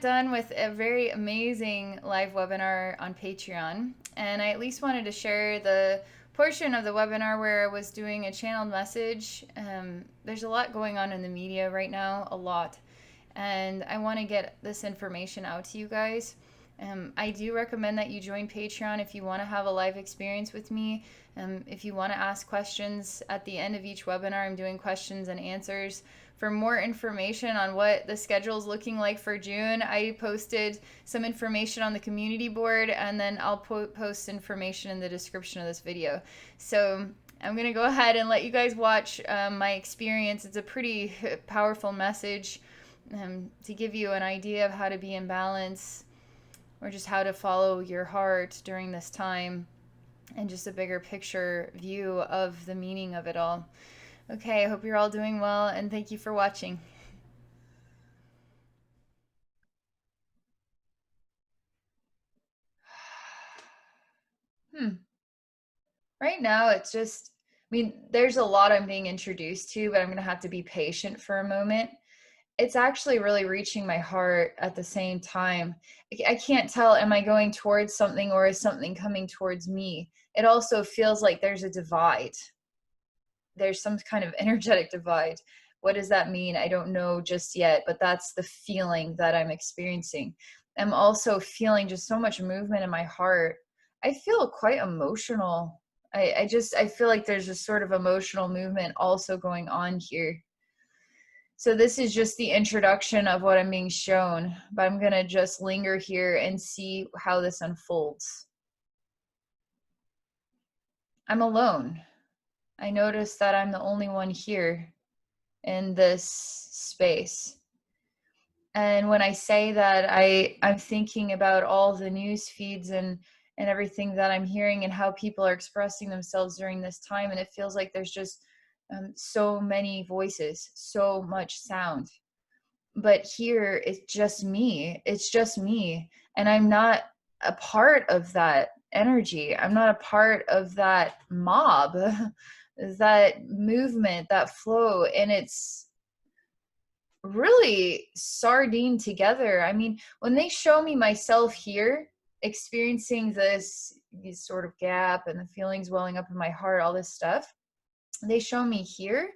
done with a very amazing live webinar on Patreon, and I at least wanted to share the portion of the webinar where I was doing a channeled message. There's a lot going on in the media right now, a lot, and I want to get this information out to you guys. I do recommend that you join Patreon if you want to have a live experience with me. If you want to ask questions at the end of each webinar, I'm doing questions and answers. For more information on what the schedule is looking like for June, I posted some information on the community board, and then I'll post information in the description of this video. So I'm going to go ahead and let you guys watch my experience. It's a pretty powerful message to give you an idea of how to be in balance, or just how to follow your heart during this time, and just a bigger picture view of the meaning of it all. Okay, I hope you're all doing well, and thank you for watching. Right now, it's just, there's a lot I'm being introduced to, but I'm going to have to be patient for a moment. It's actually really reaching my heart at the same time. I can't tell, am I going towards something or is something coming towards me? It also feels like there's a divide. There's some kind of energetic divide. What does that mean? I don't know just yet, but that's the feeling that I'm experiencing. I'm also feeling just so much movement in my heart. I feel quite emotional. I feel like there's a sort of emotional movement also going on here. So this is just the introduction of what I'm being shown, but I'm going to just linger here and see how this unfolds. I'm alone. I notice that I'm the only one here in this space. And when I say that, I'm thinking about all the news feeds and everything that I'm hearing and how people are expressing themselves during this time. And it feels like there's just so many voices, so much sound. But here, it's just me. It's just me. And I'm not a part of that energy. I'm not a part of that mob, that movement, that flow. And it's really sardine together. When they show me myself here experiencing this sort of gap and the feelings welling up in my heart, all this stuff, they show me here,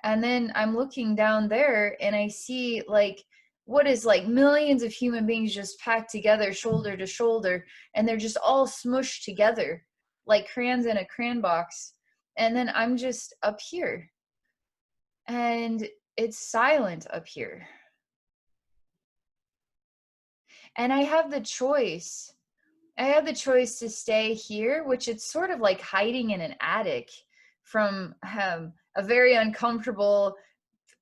and then I'm looking down there and I see like what is like millions of human beings just packed together shoulder to shoulder, and they're just all smushed together like crayons in a crayon box. And then I'm just up here, and it's silent up here. And I have the choice. I have the choice to stay here, which it's sort of like hiding in an attic from a very uncomfortable,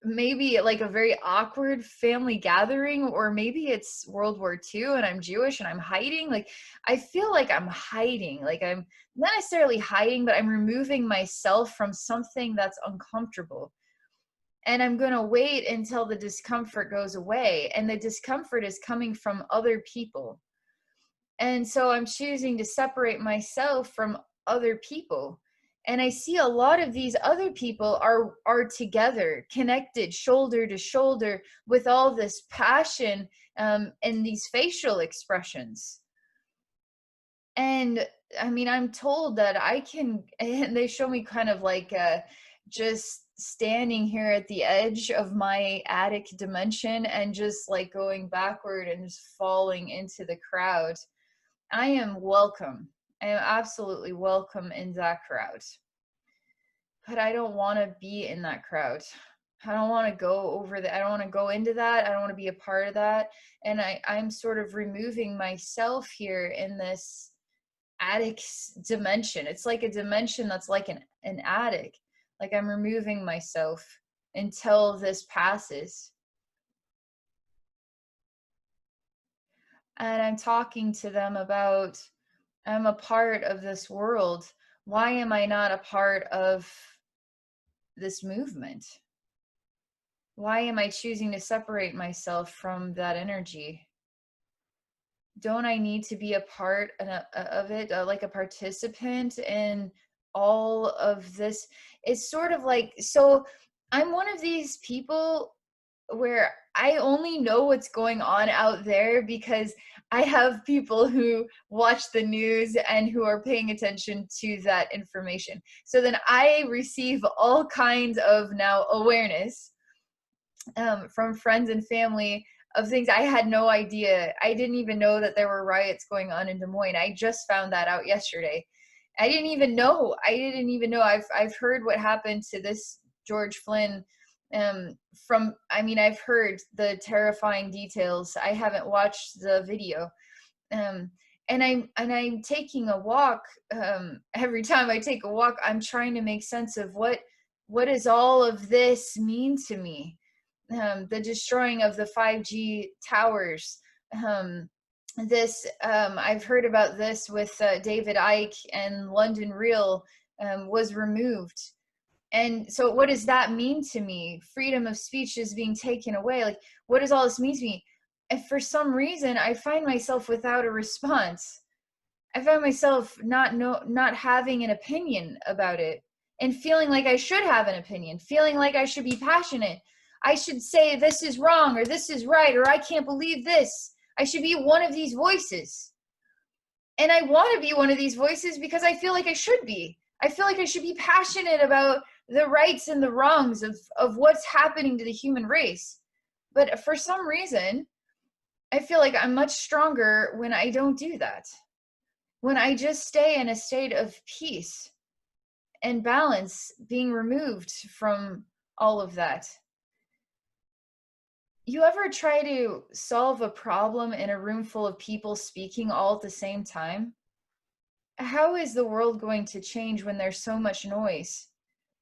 maybe like a very awkward family gathering, or maybe it's World War II and I'm Jewish and I'm hiding. Like, I feel like I'm hiding. Like, I'm not necessarily hiding, but I'm removing myself from something that's uncomfortable. And I'm going to wait until the discomfort goes away. And the discomfort is coming from other people. And so I'm choosing to separate myself from other people. And I see a lot of these other people are together, connected, shoulder to shoulder, with all this passion and these facial expressions. And I'm told that I can, and they show me kind of like just standing here at the edge of my attic dimension and just like going backward and just falling into the crowd. I am welcome. I am absolutely welcome in that crowd. But I don't want to be in that crowd. I don't want to go over that. I don't want to go into that. I don't want to be a part of that. And I'm sort of removing myself here in this attic dimension. It's like a dimension that's like an attic. Like, I'm removing myself until this passes. And I'm talking to them about, I'm a part of this world. Why am I not a part of this movement? Why am I choosing to separate myself from that energy? Don't I need to be a part of it, like a participant in all of this? It's sort of like, so I'm one of these people where I only know what's going on out there because I have people who watch the news and who are paying attention to that information. So then I receive all kinds of now awareness from friends and family of things I had no idea. I didn't even know that there were riots going on in Des Moines. I just found that out yesterday. I didn't even know. I've heard what happened to this George Flynn I've heard the terrifying details. I haven't watched the video. Um and I'm taking a walk. Every time I take a walk, I'm trying to make sense of what does all of this mean to me. The destroying of the 5G towers. I've heard about this with David Icke, and London Real was removed. And so what does that mean to me? Freedom of speech is being taken away. Like, what does all this mean to me? And for some reason, I find myself without a response. I find myself not having an opinion about it, and feeling like I should have an opinion, feeling like I should be passionate. I should say this is wrong, or this is right, or I can't believe this. I should be one of these voices. And I want to be one of these voices because I feel like I should be. I feel like I should be passionate about the rights and the wrongs of what's happening to the human race. But for some reason, I feel like I'm much stronger when I don't do that. When I just stay in a state of peace and balance, being removed from all of that. You ever try to solve a problem in a room full of people speaking all at the same time? How is the world going to change when there's so much noise?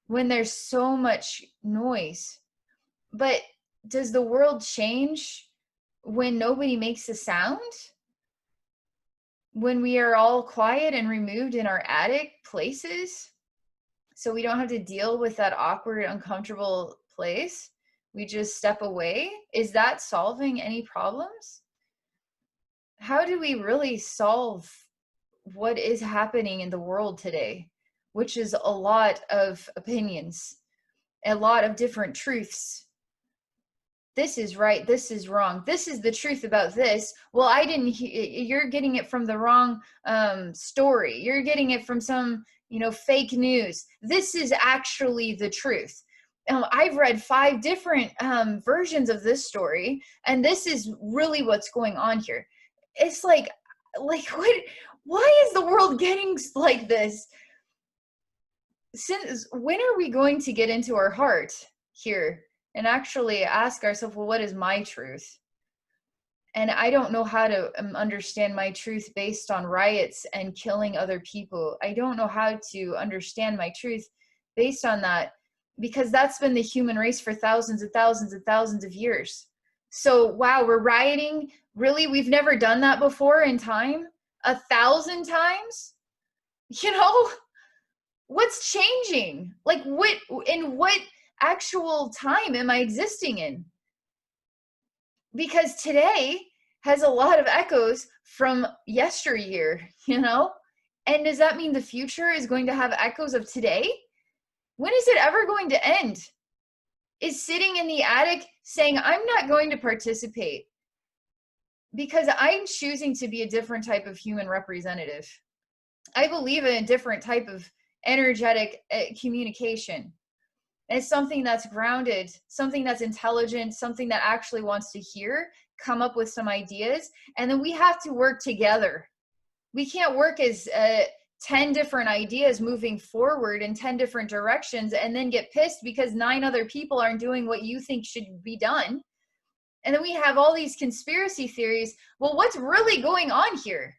When there's so much noise. But does the world change when nobody makes a sound? When we are all quiet and removed in our attic places, so we don't have to deal with that awkward, uncomfortable place? We just step away? Is that solving any problems? How do we really solve what is happening in the world today, which is a lot of opinions, a lot of different truths? This is right, this is wrong, this is the truth about this. Well, you're getting it from the wrong story. You're getting it from some, fake news. This is actually the truth. I've read 5 different versions of this story, and this is really what's going on here. It's like what? Why is the world getting like this? Since when are we going to get into our heart here and actually ask ourselves, well, what is my truth? And I don't know how to understand my truth based on riots and killing other people. I don't know how to understand my truth based on that, because that's been the human race for thousands and thousands and thousands of years. So, wow, we're rioting. Really? We've never done that before in time? 1,000 times? What's changing? Like, in what actual time am I existing in? Because today has a lot of echoes from yesteryear, And does that mean the future is going to have echoes of today? When is it ever going to end? Is sitting in the attic saying, I'm not going to participate because I'm choosing to be a different type of human representative. I believe in a different type of energetic communication. It's something that's grounded, something that's intelligent, something that actually wants to hear, come up with some ideas, and then we have to work together. We can't work as 10 different ideas moving forward in 10 different directions and then get pissed because 9 other people aren't doing what you think should be done. And then we have all these conspiracy theories. Well, what's really going on here?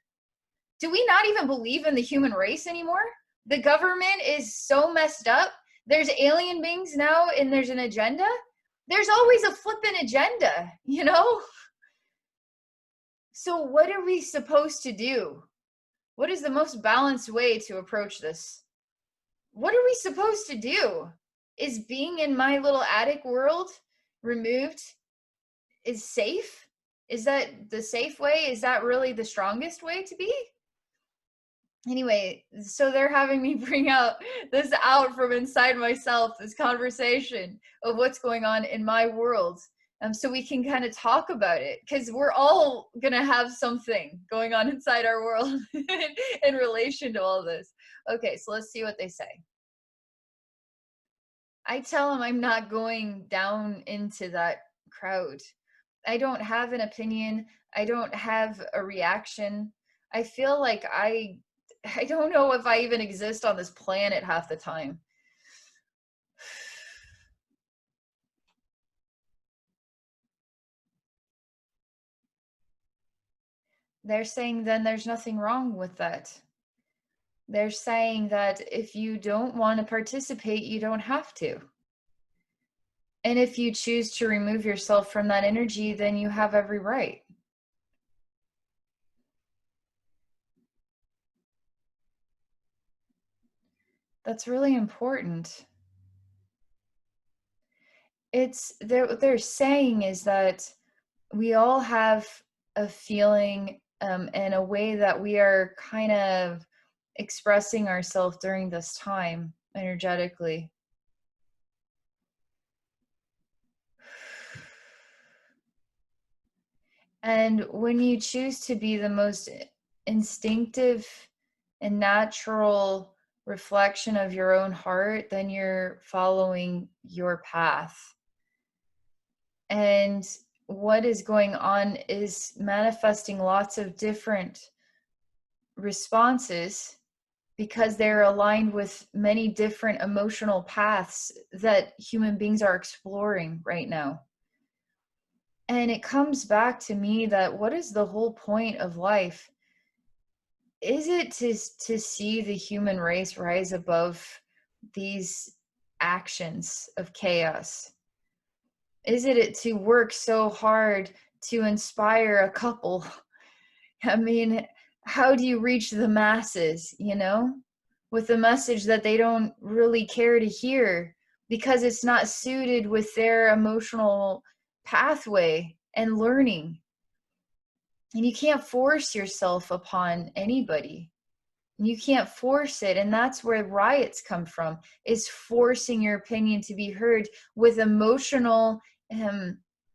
Do we not even believe in the human race anymore? The government is so messed up. There's alien beings now, and there's an agenda. There's always a flipping agenda, So what are we supposed to do? What is the most balanced way to approach this? What are we supposed to do? Is being in my little attic world removed is safe? Is that the safe way? Is that really the strongest way to be? Anyway, so they're having me bring this out from inside myself, this conversation of what's going on in my world. so we can kind of talk about it, because we're all gonna have something going on inside our world in relation to all this. Okay, so let's see what they say. I tell them I'm not going down into that crowd. I don't have an opinion. I don't have a reaction. I feel like I don't know if I even exist on this planet half the time. They're saying then there's nothing wrong with that. They're saying that if you don't want to participate, you don't have to. And if you choose to remove yourself from that energy, then you have every right. That's really important. It's what they're saying is that we all have a feeling, and a way that we are kind of expressing ourselves during this time energetically. And when you choose to be the most instinctive and natural reflection of your own heart, then you're following your path. And what is going on is manifesting lots of different responses, because they're aligned with many different emotional paths that human beings are exploring right now. And it comes back to me that what is the whole point of life? Is it to see the human race rise above these actions of chaos? Is it to work so hard to inspire a couple? I mean, how do you reach the masses, with a message that they don't really care to hear because it's not suited with their emotional pathway and learning? And you can't force yourself upon anybody. You can't force it. And that's where riots come from, is forcing your opinion to be heard with emotional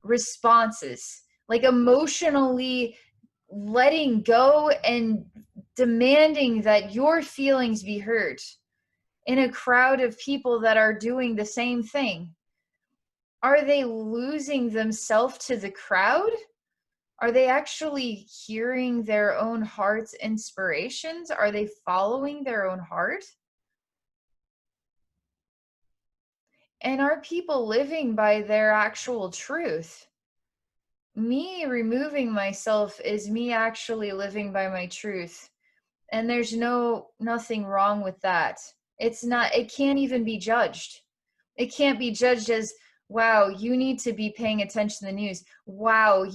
responses, like emotionally letting go and demanding that your feelings be heard in a crowd of people that are doing the same thing. Are they losing themselves to the crowd? Are they actually hearing their own heart's inspirations? Are they following their own heart? And are people living by their actual truth? Me removing myself is me actually living by my truth. And there's nothing wrong with that. It can't even be judged. It can't be judged as, wow, you need to be paying attention to the news. Wow,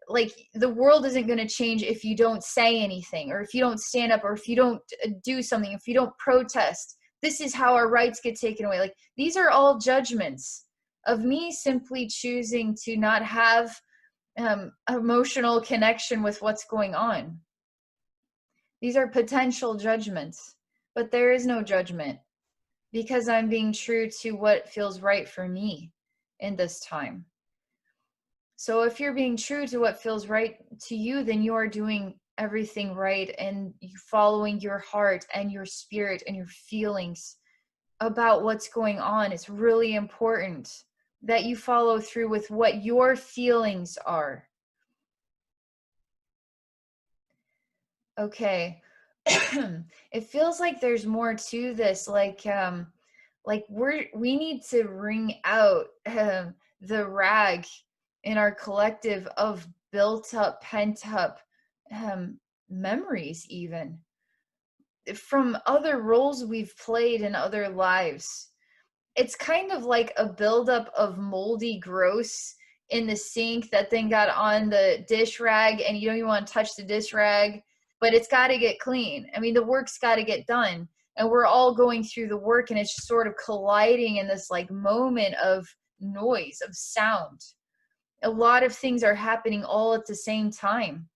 like the world isn't going to change if you don't say anything, or if you don't stand up, or if you don't do something, if you don't protest. This is how our rights get taken away. Like, these are all judgments of me simply choosing to not have emotional connection with what's going on. These are potential judgments, but there is no judgment, because I'm being true to what feels right for me in this time. So if you're being true to what feels right to you, then you are doing everything right, and you following your heart and your spirit and your feelings about what's going on. It's really important that you follow through with what your feelings are. Okay. It feels like there's more to this, like we need to wring out the rag in our collective of built up, pent up memories, even from other roles we've played in other lives. It's kind of like a buildup of moldy gross in the sink that then got on the dish rag, and you don't even want to touch the dish rag, but it's got to get clean. I mean, the work's got to get done, and we're all going through the work, and it's just sort of colliding in this like moment of noise, of sound. A lot of things are happening all at the same time.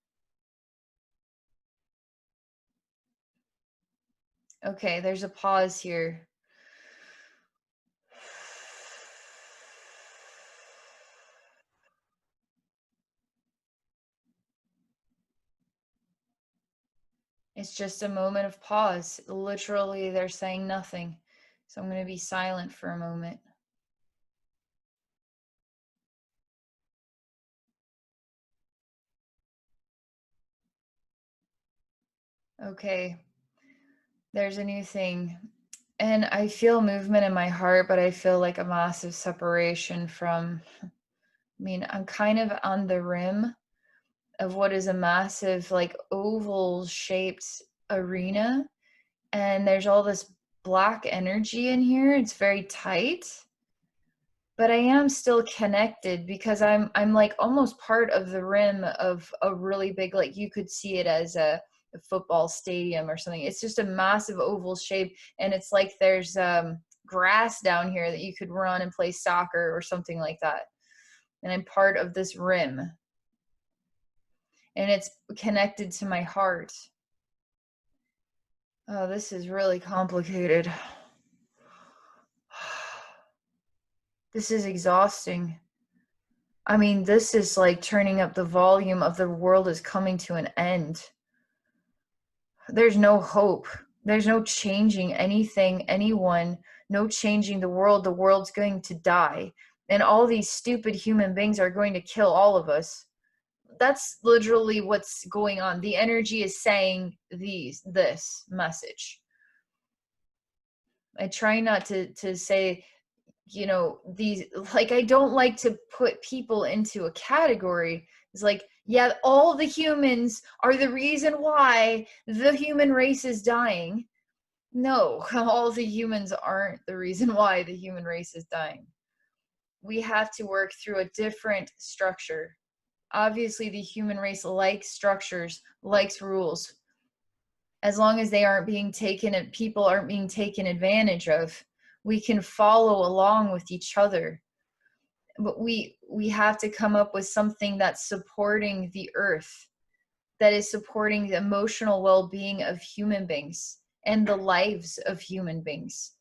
Okay, there's a pause here. It's just a moment of pause. Literally, they're saying nothing. So I'm going to be silent for a moment. Okay, there's a new thing. And I feel movement in my heart, but I feel like a massive separation from, I mean, I'm kind of on the rim of what is a massive, like, oval shaped arena. And there's all this black energy in here. It's very tight. But I am still connected because I'm like almost part of the rim of a really big, like, you could see it as a football stadium or something. It's just a massive oval shape, and it's like there's grass down here that you could run and play soccer or something like that. And I'm part of this rim, and it's connected to my heart. Oh, this is really complicated. This is exhausting. I mean, this is like turning up the volume of the world is coming to an end. There's no hope. There's no changing anything, anyone, no changing the world. The world's going to die. And all these stupid human beings are going to kill all of us. That's literally what's going on. The energy is saying this message. I try not to say, you know, these, like, I don't like to put people into a category. It's like, yeah, all the humans are the reason why the human race is dying. No, all the humans aren't the reason why the human race is dying. We have to work through a different structure. Obviously, the human race likes structures, likes rules. As long as they aren't being taken, people aren't being taken advantage of, we can follow along with each other. But we have to come up with something that's supporting the earth, that is supporting the emotional well-being of human beings and the lives of human beings.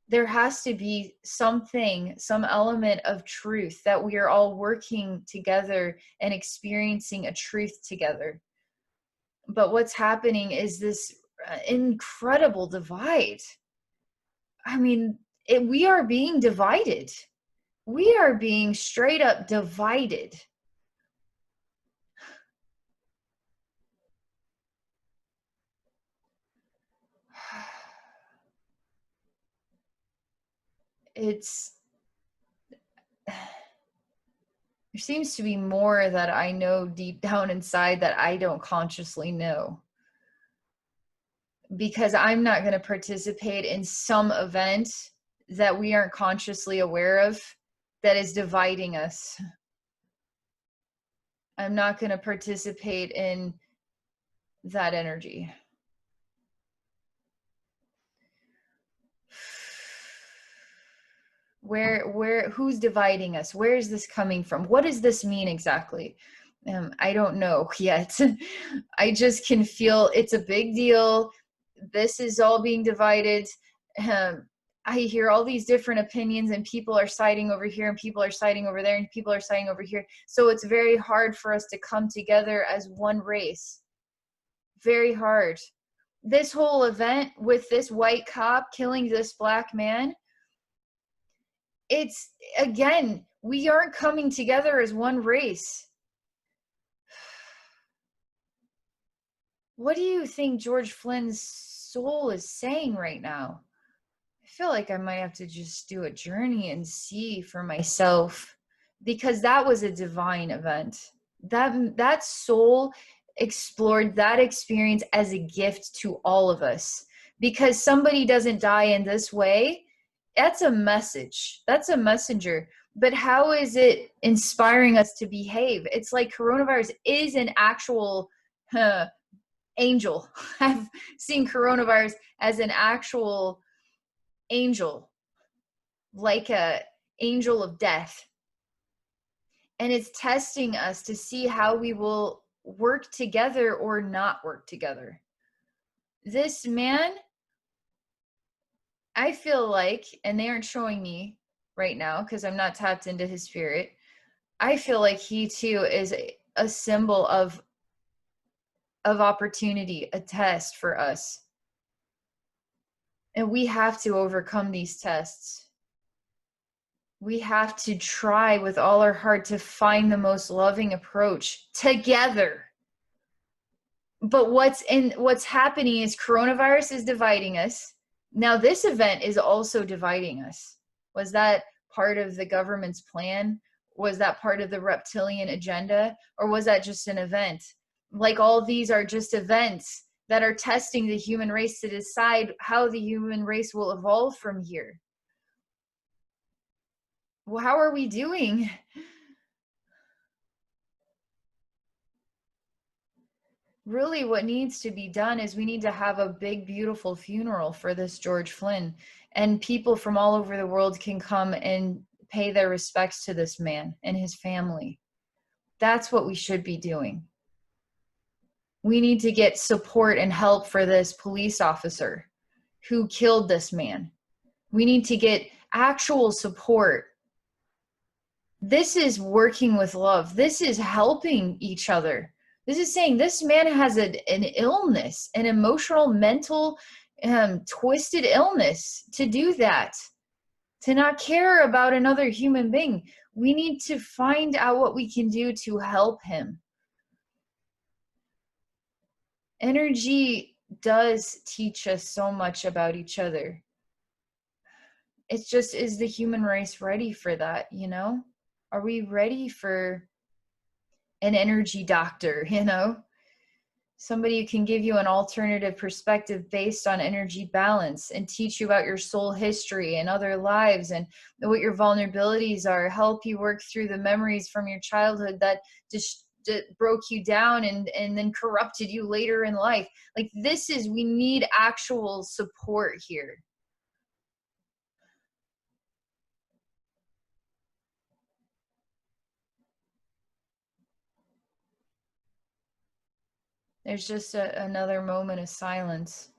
There has to be something, some element of truth, that we are all working together and experiencing a truth together. But what's happening is this incredible divide. I mean, we are being divided. We are being straight up divided. It's, there seems to be more that I know deep down inside that I don't consciously know. Because I'm not going to participate in some event that we aren't consciously aware of that is dividing us. I'm not going to participate in that energy. Who's dividing us? Where is this coming from? What does this mean exactly? I don't know yet. I just can feel it's a big deal. This is all being divided. I hear all these different opinions, and people are siding over here, and people are siding over there, and people are siding over here. So it's very hard for us to come together as one race. Very hard. This whole event with this white cop killing this black man, it's, again, we aren't coming together as one race. What do you think George Flynn's soul is saying right now? I feel like I might have to just do a journey and see for myself, because that was a divine event. That soul explored that experience as a gift to all of us, because somebody doesn't die in this way. That's a message. That's a messenger. But how is it inspiring us to behave? It's like coronavirus is an actual angel. I've seen coronavirus as an actual angel, like a angel of death. And it's testing us to see how we will work together or not work together. This man, I feel like, and they aren't showing me right now because I'm not tapped into his spirit, I feel like he too is a symbol of of opportunity, a test for us. And we have to overcome these tests. We have to try with all our heart to find the most loving approach together. But what's happening is coronavirus is dividing us. Now this event is also dividing us. Was that part of the government's plan? Was that part of the reptilian agenda? Or was that just an event? Like, all these are just events that are testing the human race to decide how the human race will evolve from here. Well, how are we doing? Really, what needs to be done is we need to have a big, beautiful funeral for this George Flynn, and people from all over the world can come and pay their respects to this man and his family. That's what we should be doing. We need to get support and help for this police officer who killed this man. We need to get actual support. This is working with love. This is helping each other. This is saying this man has an illness, an emotional, mental, twisted illness to do that, to not care about another human being. We need to find out what we can do to help him. Energy does teach us so much about each other. It's just, is the human race ready for that, you know? Are we ready for an energy doctor, you know? Somebody who can give you an alternative perspective based on energy balance and teach you about your soul history and other lives and what your vulnerabilities are, help you work through the memories from your childhood that just broke you down and then corrupted you later in life. Like, this is, we need actual support here. There's just another moment of silence.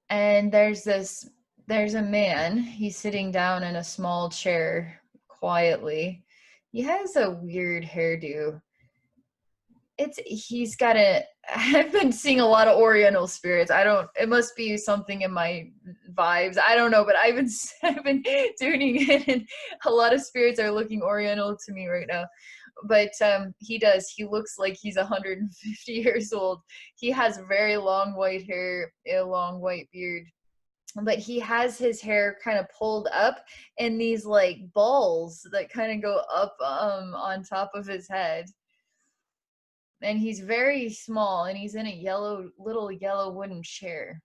And there's a man, he's sitting down in a small chair quietly. He has a weird hairdo. He's got I've been seeing a lot of Oriental spirits. It must be something in my vibes. I don't know, but I've been tuning in, and a lot of spirits are looking Oriental to me right now. But he looks like he's 150 years old. He has very long white hair, a long white beard, but he has his hair kind of pulled up in these like balls that kind of go up on top of his head. And he's very small, and he's in a little yellow wooden chair.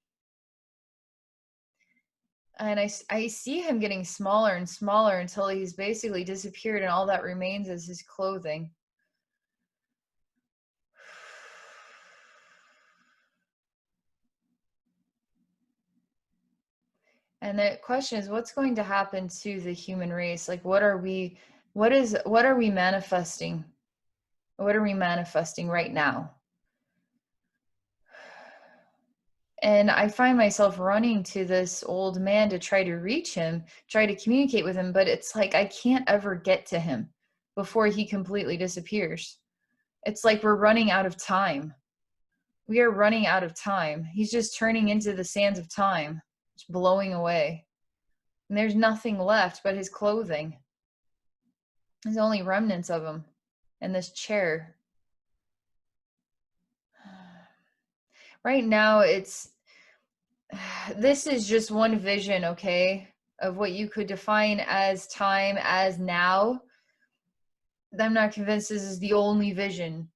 And I see him getting smaller and smaller until he's basically disappeared, and all that remains is his clothing. And the question is, what's going to happen to the human race? Like, what are we manifesting? What are we manifesting right now? And I find myself running to this old man to try to reach him, try to communicate with him, but it's like I can't ever get to him before he completely disappears. It's like we're running out of time. We are running out of time. He's just turning into the sands of time, just blowing away. And there's nothing left but his clothing. There's only remnants of him in this chair. Right now, this is just one vision, okay, of what you could define as time, as now. I'm not convinced this is the only vision.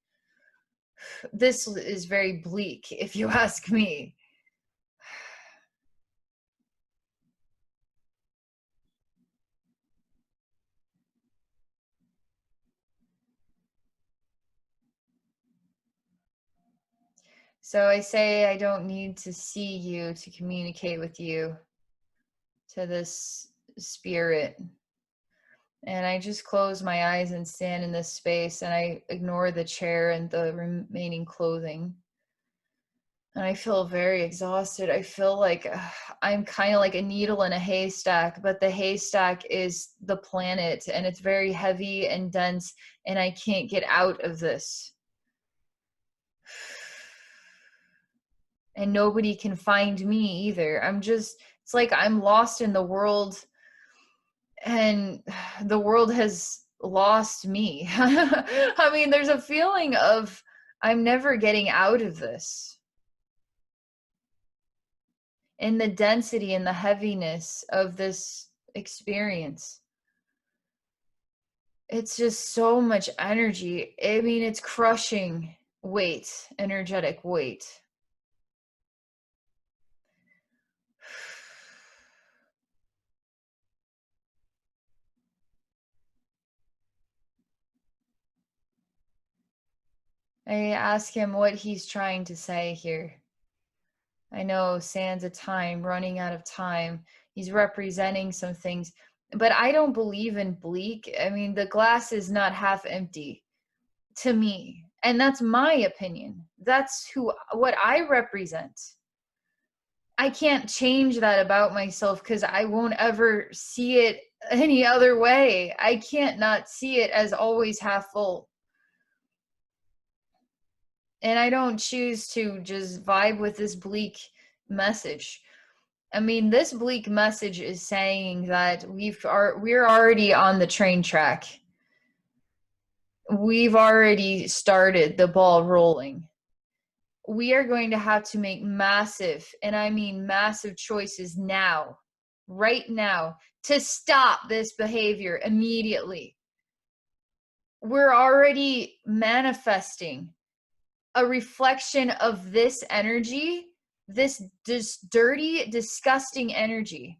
This is very bleak, if you ask me. So I say I don't need to see you to communicate with you, to this spirit. And I just close my eyes and stand in this space, and I ignore the chair and the remaining clothing. And I feel very exhausted. I feel like I'm kind of like a needle in a haystack, but the haystack is the planet, and it's very heavy and dense, and I can't get out of this. and nobody can find me either. It's like I'm lost in the world, and the world has lost me. I mean, there's a feeling of I'm never getting out of this. And the density and the heaviness of this experience. It's just so much energy. I mean, it's crushing weight, energetic weight. I ask him what he's trying to say here. I know sands of time, running out of time. He's representing some things, but I don't believe in bleak. I mean, the glass is not half empty to me, and that's my opinion. That's what I represent. I can't change that about myself because I won't ever see it any other way. I can't not see it as always half full. And I don't choose to just vibe with this bleak message. I mean, this bleak message is saying that we're already on the train track. We've already started the ball rolling. We are going to have to make massive, and I mean massive choices now, right now, to stop this behavior immediately. We're already manifesting a reflection of this energy, this dirty, disgusting energy,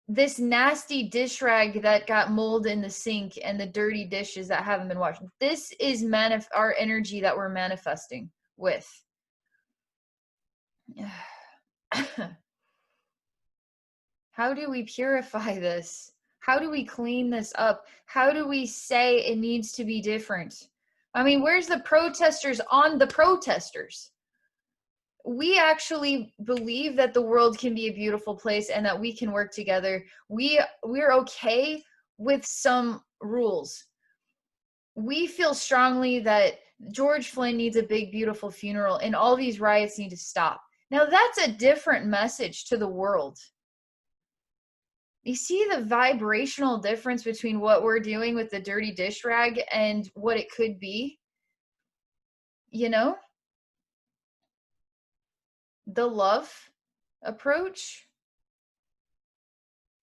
this nasty dish rag that got mold in the sink and the dirty dishes that haven't been washed. This is our energy that we're manifesting with. How do we purify this? How do we clean this up? How do we say it needs to be different? I mean, where's the protesters on the protesters? We actually believe that the world can be a beautiful place and that we can work together. We're okay with some rules. We feel strongly that George Flynn needs a big, beautiful funeral and all these riots need to stop. Now, that's a different message to the world. You see the vibrational difference between what we're doing with the dirty dish rag and what it could be? You know? The love approach.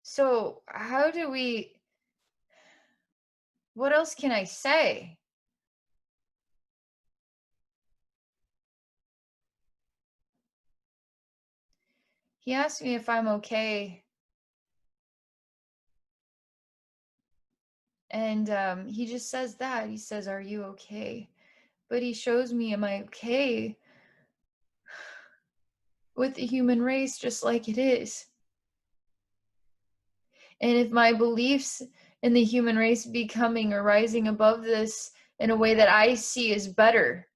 So, what else can I say? He asked me if I'm okay. And he just says that. He says, "Are you okay?" But he shows me, am I okay with the human race just like it is? And if my beliefs in the human race becoming or rising above this in a way that I see is better,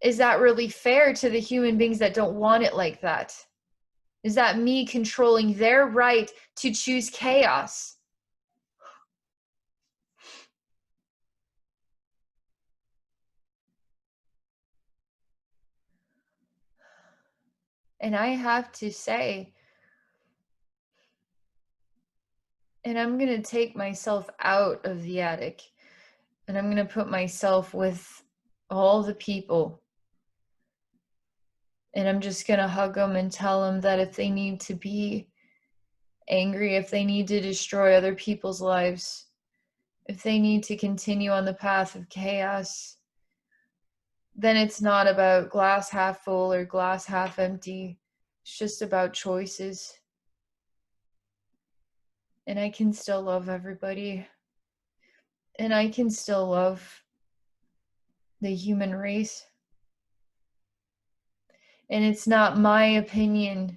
is that really fair to the human beings that don't want it like that? Is that me controlling their right to choose chaos? And I have to say, and I'm going to take myself out of the attic and I'm going to put myself with all the people. And I'm just going to hug them and tell them that if they need to be angry, if they need to destroy other people's lives, if they need to continue on the path of chaos, then it's not about glass half full or glass half empty. It's just about choices. And I can still love everybody. And I can still love the human race. And it's not my opinion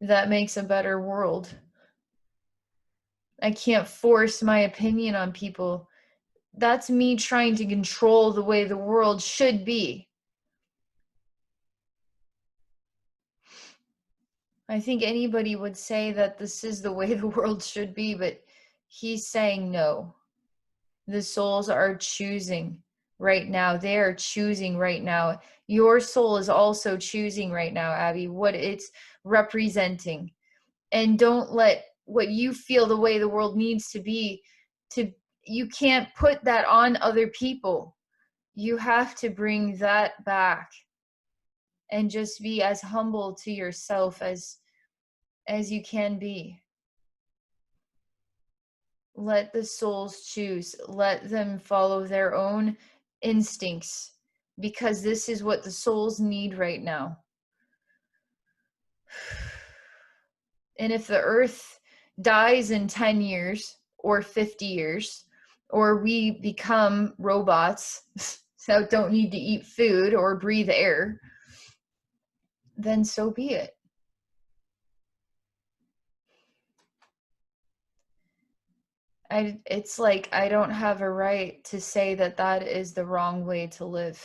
that makes a better world. I can't force my opinion on people. That's me trying to control the way the world should be. I think anybody would say that this is the way the world should be, but he's saying no. The souls are choosing right now. They are choosing right now. Your soul is also choosing right now, Abby, what it's representing. And don't let what you feel the way the world needs to be, to you can't put that on other people. You have to bring that back and just be as humble to yourself as you can be. Let the souls choose. Let them follow their own instincts, because this is what the souls need right now. And if the earth dies in 10 years or 50 years, or we become robots so don't need to eat food or breathe air, then so be it. It's like I don't have a right to say that that is the wrong way to live.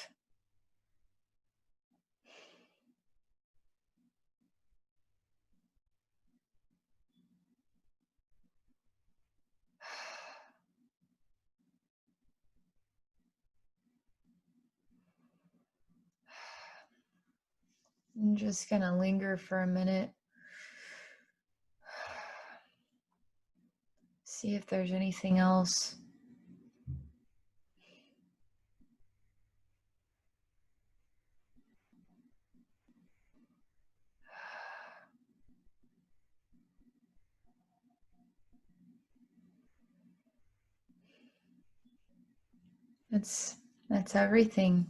I'm just gonna linger for a minute. See if there's anything else. That's everything.